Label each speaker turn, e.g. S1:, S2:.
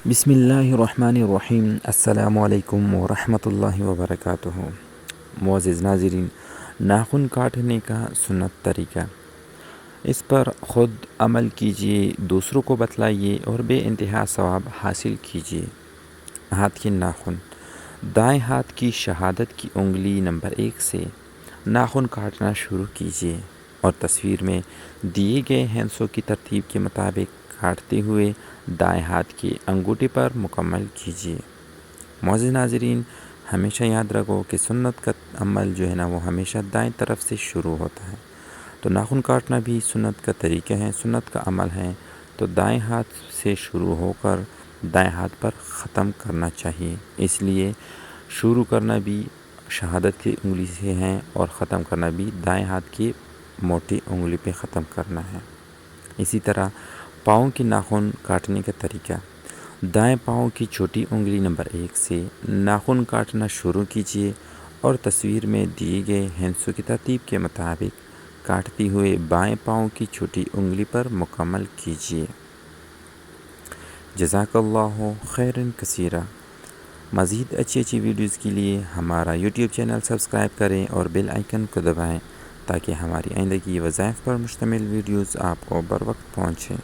S1: بسم اللہ الرحمن الرحیم۔ السلام علیکم ورحمۃ اللہ وبرکاتہ۔ معزز ناظرین، ناخن کاٹنے کا سنت طریقہ، اس پر خود عمل کیجیے، دوسروں کو بتلائیے اور بے انتہا ثواب حاصل کیجیے۔ ہاتھ کے ناخن، دائیں ہاتھ کی شہادت کی انگلی نمبر 1 سے ناخن کاٹنا شروع کیجیے اور تصویر میں دیے گئے ہندسوں کی ترتیب کے مطابق کاٹتے ہوئے دائیں ہاتھ کی انگوٹھی پر مکمل کیجیے۔ معزز ناظرین، ہمیشہ یاد رکھو کہ سنت کا عمل جو ہے نا وہ ہمیشہ دائیں طرف سے شروع ہوتا ہے، تو ناخن کاٹنا بھی سنت کا طریقہ ہے، سنت کا عمل ہے، تو دائیں ہاتھ سے شروع ہو کر دائیں ہاتھ پر ختم کرنا چاہیے۔ اس لیے شروع کرنا بھی شہادت کی انگلی سے ہے اور ختم کرنا بھی دائیں ہاتھ کی موٹی انگلی پہ ختم کرنا ہے۔ اسی طرح پاؤں کی ناخن کاٹنے کا طریقہ، دائیں پاؤں کی چھوٹی انگلی نمبر 1 سے ناخن کاٹنا شروع کیجیے اور تصویر میں دیے گئے ہندسوں کی ترتیب کے مطابق کاٹتے ہوئے بائیں پاؤں کی چھوٹی انگلی پر مکمل کیجیے۔ جزاک اللہ خیرا کثیرا۔ مزید اچھی ویڈیوز کے لیے ہمارا یوٹیوب چینل سبسکرائب کریں اور بیل آئیکن کو دبائیں تاکہ ہماری آئندہ کی وظائف پر مشتمل ویڈیوز آپ کو بر وقت پہنچیں۔